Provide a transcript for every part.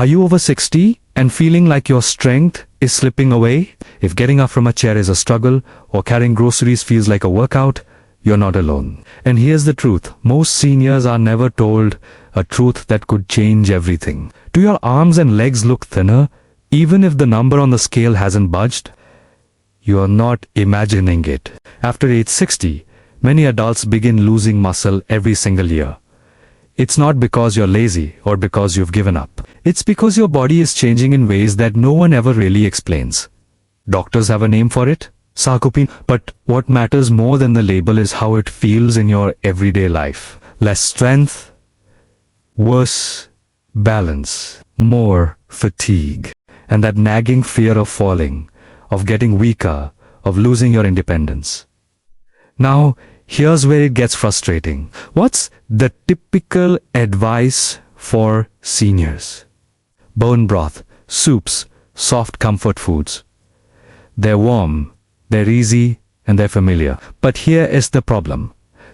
Are you over 60 and feeling like your strength is slipping away? If getting up from a chair is a struggle or carrying groceries feels like a workout, you're not alone. And here's the truth. Most seniors are never told a truth that could change everything. Do your arms and legs look thinner, even if the number on the scale hasn't budged? You're not imagining it. After age 60, many adults begin losing muscle every single year. It's not because you're lazy or because you've given up. It's because your body is changing in ways that no one ever really explains. Doctors have a name for it, sarcopenia. But what matters more than the label is how it feels in your everyday life. Less strength, worse balance, more fatigue, and that nagging fear of falling, of getting weaker, of losing your independence. Now, here's where it gets frustrating. What's the typical advice for seniors? Bone broth, soups, soft comfort foods. They're warm, they're easy, and they're familiar. But here is the problem.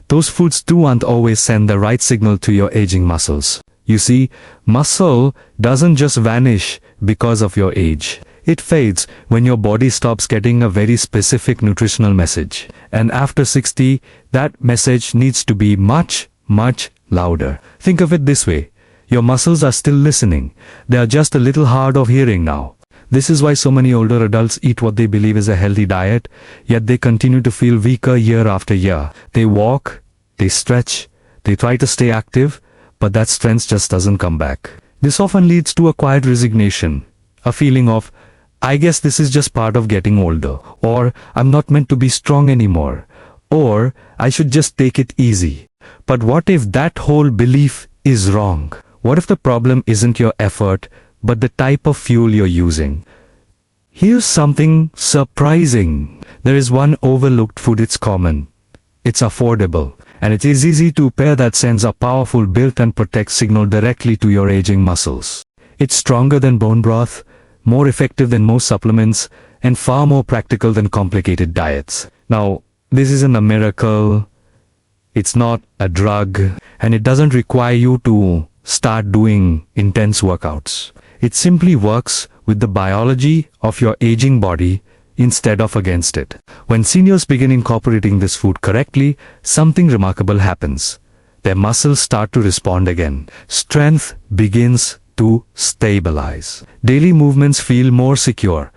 Those foods aren't always send the right signal to your aging muscles. You see, muscle doesn't just vanish because of your age. It fades when your body stops getting a very specific nutritional message. And after 60, that message needs to be much, much louder. Think of it this way. Your muscles are still listening. They are just a little hard of hearing now. This is why so many older adults eat what they believe is a healthy diet, yet they continue to feel weaker year after year. They walk, they stretch, they try to stay active, but that strength just doesn't come back. This often leads to a quiet resignation, a feeling of, I guess this is just part of getting older, or I'm not meant to be strong anymore, or I should just take it easy. But what if that whole belief is wrong? What if the problem isn't your effort, but the type of fuel you're using? Here's something surprising. There is one overlooked food. It's common, it's affordable, and it is easy to pair that sends a powerful built and protect signal directly to your aging muscles. It's stronger than bone broth, more effective than most supplements, and far more practical than complicated diets. Now, this isn't a miracle, it's not a drug, and it doesn't require you to start doing intense workouts. It simply works with the biology of your aging body instead of against it. When seniors begin incorporating this food correctly, something remarkable happens. Their muscles start to respond again. Strength begins to stabilize. Daily movements feel more secure,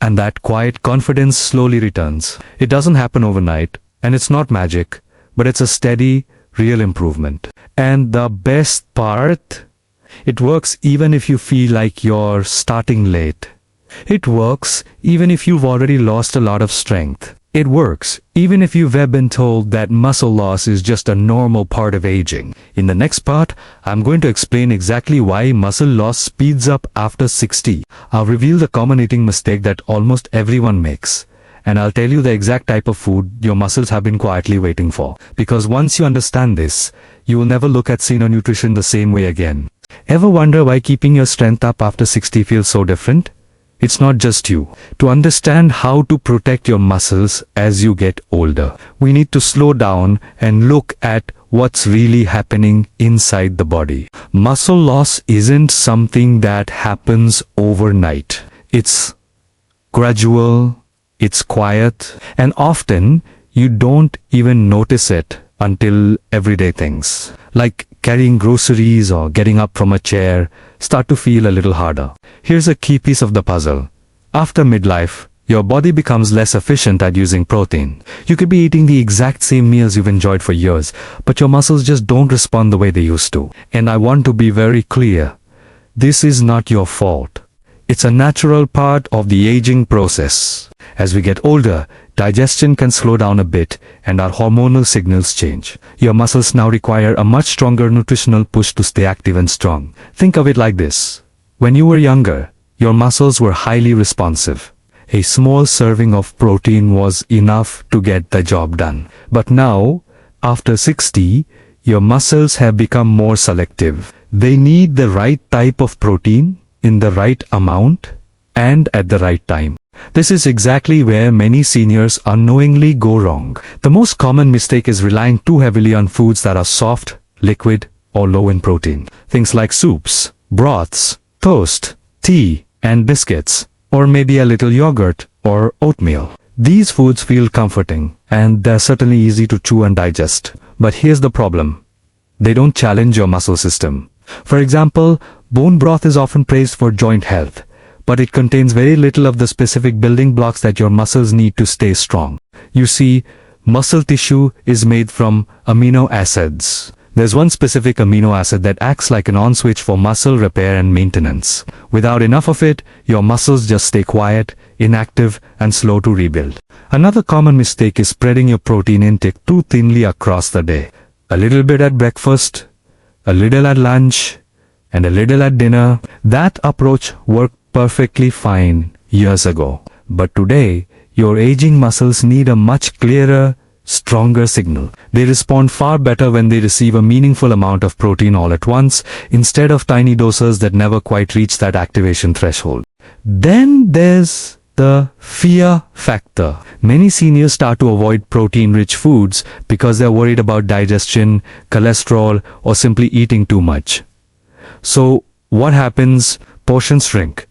and that quiet confidence slowly returns. It doesn't happen overnight, and it's not magic, but it's a steady, real improvement. And the best part, it works even if you feel like you're starting late. It works even if you've already lost a lot of strength. It works even if you've been told that muscle loss is just a normal part of aging. In the next part, I'm going to explain exactly why muscle loss speeds up after 60. I'll reveal the common eating mistake that almost everyone makes. And I'll tell you the exact type of food your muscles have been quietly waiting for. Because once you understand this, you will never look at senior nutrition the same way again. Ever wonder why keeping your strength up after 60 feels so different? It's not just you. To understand how to protect your muscles as you get older, we need to slow down and look at what's really happening inside the body. Muscle loss isn't something that happens overnight. It's gradual, it's quiet, and often you don't even notice it until everyday things, like carrying groceries or getting up from a chair, start to feel a little harder. Here's a key piece of the puzzle. After midlife, your body becomes less efficient at using protein. You could be eating the exact same meals you've enjoyed for years, but your muscles just don't respond the way they used to. And I want to be very clear. This is not your fault. It's a natural part of the aging process. As we get older, digestion can slow down a bit and our hormonal signals change. Your muscles now require a much stronger nutritional push to stay active and strong. Think of it like this. When you were younger, your muscles were highly responsive. A small serving of protein was enough to get the job done. But now, after 60, your muscles have become more selective. They need the right type of protein in the right amount and at the right time. This is exactly where many seniors unknowingly go wrong. The most common mistake is relying too heavily on foods that are soft, liquid, or low in protein. Things like soups, broths, toast, tea, and biscuits, or maybe a little yogurt or oatmeal. These foods feel comforting, and they're certainly easy to chew and digest. But here's the problem. They don't challenge your muscle system. For example, bone broth is often praised for joint health, but it contains very little of the specific building blocks that your muscles need to stay strong. You see, muscle tissue is made from amino acids. There's one specific amino acid that acts like an on switch for muscle repair and maintenance. Without enough of it, your muscles just stay quiet, inactive, and slow to rebuild. Another common mistake is spreading your protein intake too thinly across the day. A little bit at breakfast, a little at lunch, and a little at dinner. That approach worked perfectly fine years ago. But today, your aging muscles need a much clearer, stronger signal. They respond far better when they receive a meaningful amount of protein all at once, instead of tiny doses that never quite reach that activation threshold. Then there's the fear factor. Many seniors start to avoid protein-rich foods because they're worried about digestion, cholesterol, or simply eating too much. So what happens? Portions shrink.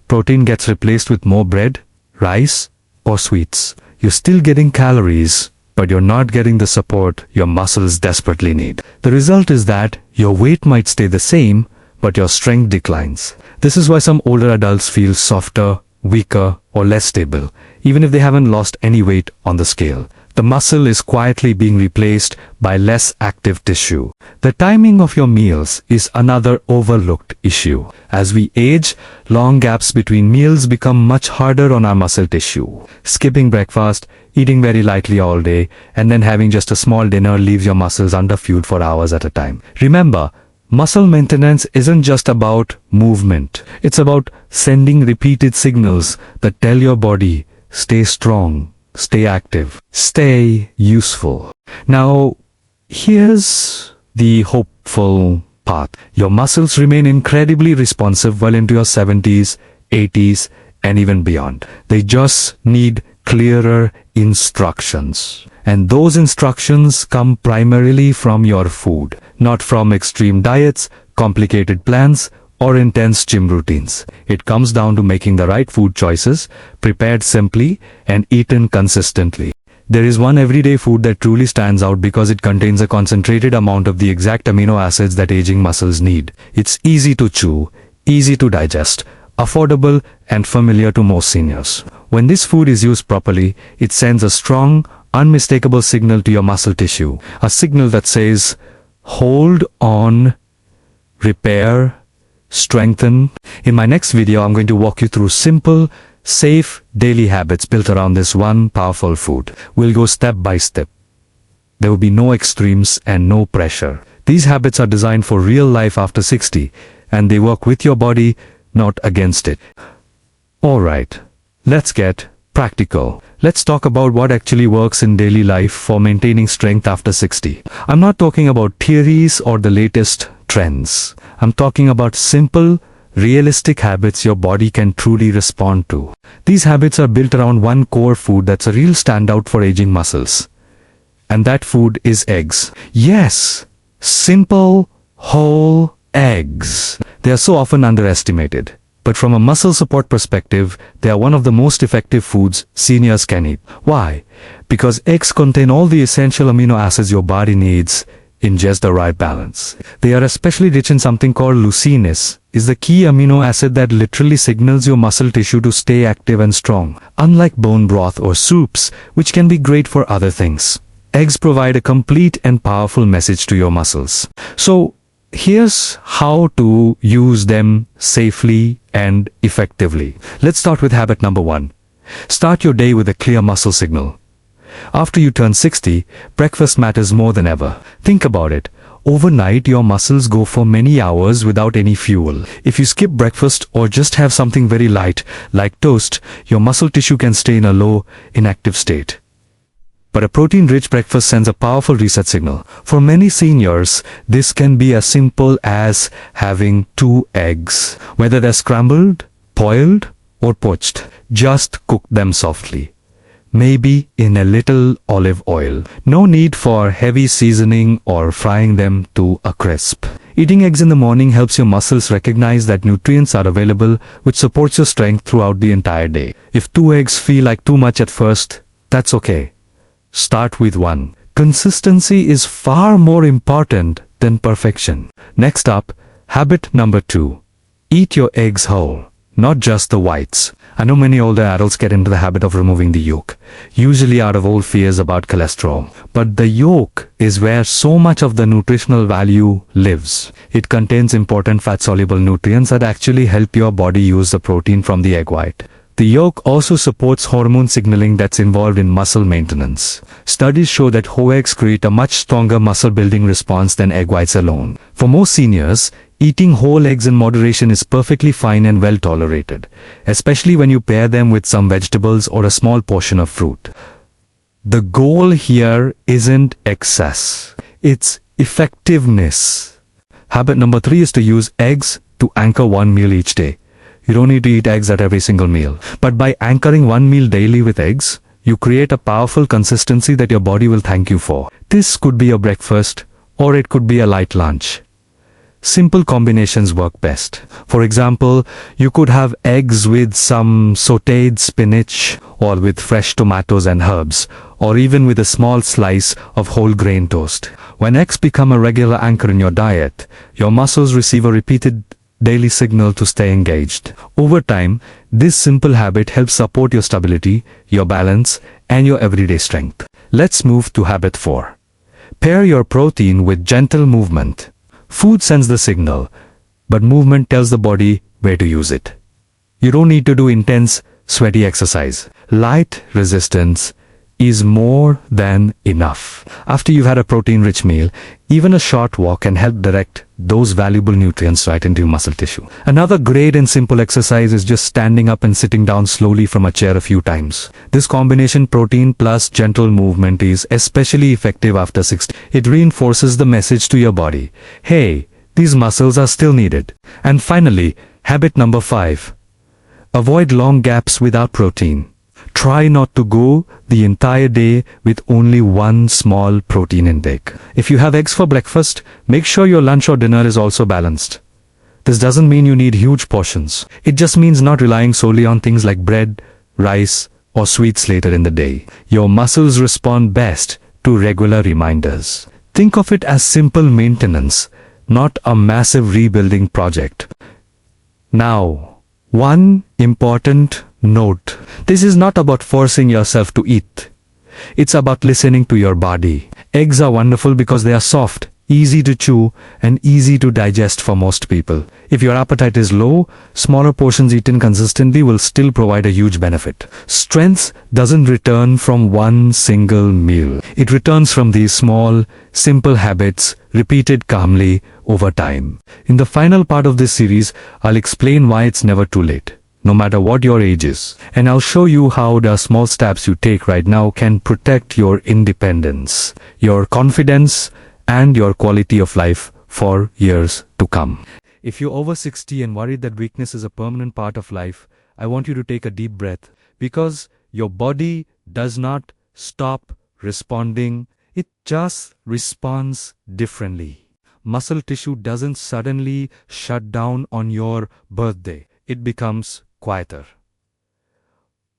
Protein gets replaced with more bread, rice, or sweets. You're still getting calories, but you're not getting the support your muscles desperately need. The result is that your weight might stay the same, but your strength declines. This is why some older adults feel softer, weaker, or less stable, even if they haven't lost any weight on the scale. The muscle is quietly being replaced by less active tissue. The timing of your meals is another overlooked issue. As we age, long gaps between meals become much harder on our muscle tissue. Skipping breakfast, eating very lightly all day, and then having just a small dinner leaves your muscles underfueled for hours at a time. Remember, muscle maintenance isn't just about movement. It's about sending repeated signals that tell your body, stay strong, stay active, stay useful. Now, here's the hopeful part. Your muscles remain incredibly responsive well into your 70s, 80s, and even beyond. They just need clearer instructions. And those instructions come primarily from your food, not from extreme diets, complicated plans, or intense gym routines. It comes down to making the right food choices, prepared simply, and eaten consistently. There is one everyday food that truly stands out because it contains a concentrated amount of the exact amino acids that aging muscles need. It's easy to chew, easy to digest, affordable, and familiar to most seniors. When this food is used properly, it sends a strong, unmistakable signal to your muscle tissue. A signal that says, hold on, repair, strengthen. In my next video, I'm going to walk you through simple, safe daily habits built around this one powerful food. We'll go step by step. There will be no extremes and no pressure. These habits are designed for real life after 60, and they work with your body, not against it. Alright, let's get practical. Let's talk about what actually works in daily life for maintaining strength after 60. I'm not talking about theories or the latest trends. I'm talking about simple, realistic habits your body can truly respond to. These habits are built around one core food that's a real standout for aging muscles. And that food is eggs. Yes, simple, whole eggs. They are so often underestimated. But from a muscle support perspective, they are one of the most effective foods seniors can eat. Why? Because eggs contain all the essential amino acids your body needs in just the right balance. They are especially rich in something called leucine, is the key amino acid that literally signals your muscle tissue to stay active and strong. Unlike bone broth or soups, which can be great for other things, eggs provide a complete and powerful message to your muscles. So, here's how to use them safely and effectively. Let's start with habit number 1. Start your day with a clear muscle signal. After you turn 60, breakfast matters more than ever. Think about it. Overnight, your muscles go for many hours without any fuel. If you skip breakfast or just have something very light, like toast, your muscle tissue can stay in a low, inactive state. But a protein-rich breakfast sends a powerful reset signal. For many seniors, this can be as simple as having 2 eggs. Whether they're scrambled, boiled, or poached, just cook them softly. Maybe in a little olive oil. No need for heavy seasoning or frying them to a crisp. Eating eggs in the morning helps your muscles recognize that nutrients are available, which supports your strength throughout the entire day. If 2 eggs feel like too much at first, that's okay. Start with 1. Consistency is far more important than perfection. Next up, habit number 2. Eat your eggs whole, not just the whites. I know many older adults get into the habit of removing the yolk, usually out of old fears about cholesterol. But the yolk is where so much of the nutritional value lives. It contains important fat-soluble nutrients that actually help your body use the protein from the egg white. The yolk also supports hormone signaling that's involved in muscle maintenance. Studies show that whole eggs create a much stronger muscle-building response than egg whites alone. For most seniors, eating whole eggs in moderation is perfectly fine and well tolerated, especially when you pair them with some vegetables or a small portion of fruit. The goal here isn't excess, it's effectiveness. Habit number 3 is to use eggs to anchor one meal each day. You don't need to eat eggs at every single meal, but by anchoring one meal daily with eggs, you create a powerful consistency that your body will thank you for. This could be a breakfast, or it could be a light lunch. Simple combinations work best. For example, you could have eggs with some sautéed spinach, or with fresh tomatoes and herbs, or even with a small slice of whole grain toast. When eggs become a regular anchor in your diet, your muscles receive a repeated daily signal to stay engaged. Over time, this simple habit helps support your stability, your balance, and your everyday strength. Let's move to habit 4. Pair your protein with gentle movement. Food sends the signal, but movement tells the body where to use it. You don't need to do intense, sweaty exercise. Light resistance is more than enough. After you've had a protein-rich meal, even a short walk can help direct those valuable nutrients right into your muscle tissue. Another great and simple exercise is just standing up and sitting down slowly from a chair a few times. This combination, protein plus gentle movement, is especially effective after 60. It reinforces the message to your body, hey, these muscles are still needed. And finally, habit number 5. Avoid long gaps without protein. Try not to go the entire day with only one small protein intake. If you have eggs for breakfast, make sure your lunch or dinner is also balanced. This doesn't mean you need huge portions. It just means not relying solely on things like bread, rice, or sweets later in the day. Your muscles respond best to regular reminders. Think of it as simple maintenance, not a massive rebuilding project. Now, one important note. This is not about forcing yourself to eat. It's about listening to your body. Eggs are wonderful because they are soft, easy to chew, and easy to digest for most people. If your appetite is low, smaller portions eaten consistently will still provide a huge benefit. Strength doesn't return from one single meal. It returns from these small, simple habits repeated calmly over time. In the final part of this series, I'll explain why it's never too late, no matter what your age is. And I'll show you how the small steps you take right now can protect your independence, your confidence, and your quality of life for years to come. If you're over 60 and worried that weakness is a permanent part of life, I want you to take a deep breath, because your body does not stop responding, it just responds differently. Muscle tissue doesn't suddenly shut down on your birthday. It becomes quieter,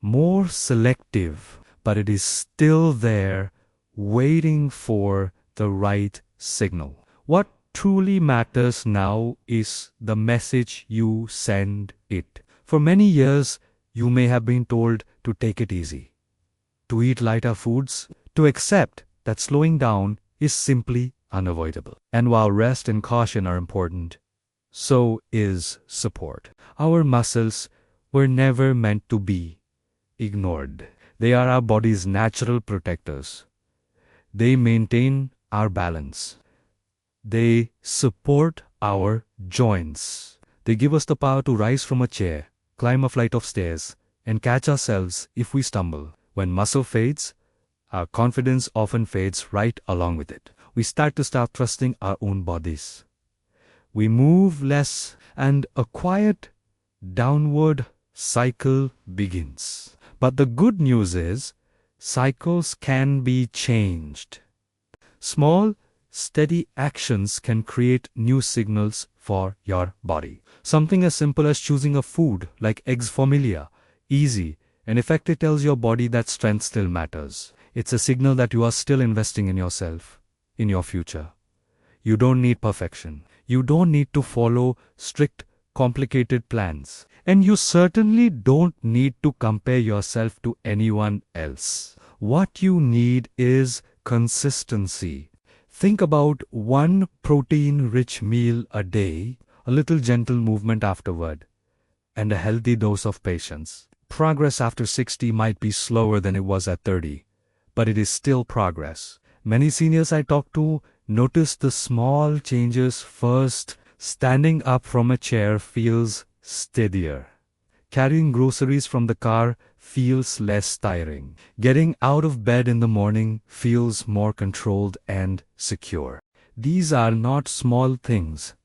more selective, but it is still there, waiting for the right signal. What truly matters now is the message you send it. For many years, you may have been told to take it easy, to eat lighter foods, to accept that slowing down is simply unavoidable. And while rest and caution are important, so is support. Our muscles were never meant to be ignored. They are our body's natural protectors. They maintain our balance. They support our joints. They give us the power to rise from a chair, climb a flight of stairs, and catch ourselves if we stumble. When muscle fades, our confidence often fades right along with it. We start trusting our own bodies. We move less, and a quiet downward cycle begins. But the good news is, cycles can be changed. Small, steady actions can create new signals for your body. Something as simple as choosing a food like eggs familiar, easy, and effective tells your body that strength still matters. It's a signal that you are still investing in yourself, in your future. You don't need perfection. You don't need to follow strict, complicated plans. And you certainly don't need to compare yourself to anyone else. What you need is consistency. Think about one protein-rich meal a day, a little gentle movement afterward, and a healthy dose of patience. Progress after 60 might be slower than it was at 30, but it is still progress. Many seniors I talk to notice the small changes first. Standing up from a chair feels steadier. Carrying groceries from the car feels less tiring. Getting out of bed in the morning feels more controlled and secure. These are not small things.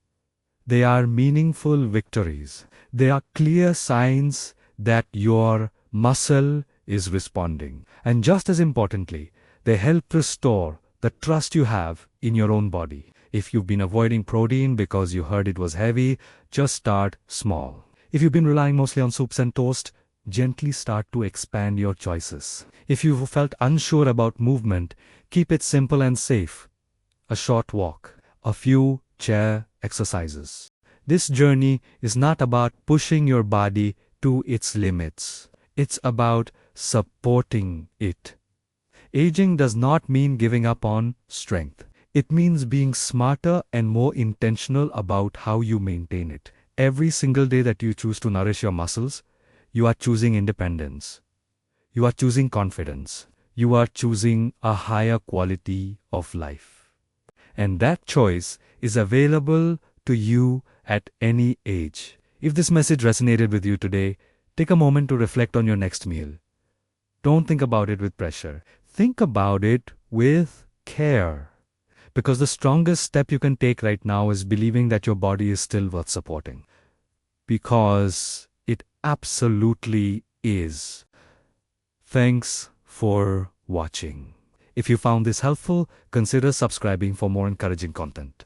They are meaningful victories. They are clear signs that your muscle is responding. And just as importantly, they help restore the trust you have in your own body. If you've been avoiding protein because you heard it was heavy, just start small. If you've been relying mostly on soups and toast, gently start to expand your choices. If you've felt unsure about movement, keep it simple and safe. A short walk, a few chair exercises. This journey is not about pushing your body to its limits. It's about supporting it. Aging does not mean giving up on strength. It means being smarter and more intentional about how you maintain it. Every single day that you choose to nourish your muscles, you are choosing independence. You are choosing confidence. You are choosing a higher quality of life. And that choice is available to you at any age. If this message resonated with you today, take a moment to reflect on your next meal. Don't think about it with pressure. Think about it with care. Because the strongest step you can take right now is believing that your body is still worth supporting. Because it absolutely is. Thanks for watching. If you found this helpful, consider subscribing for more encouraging content.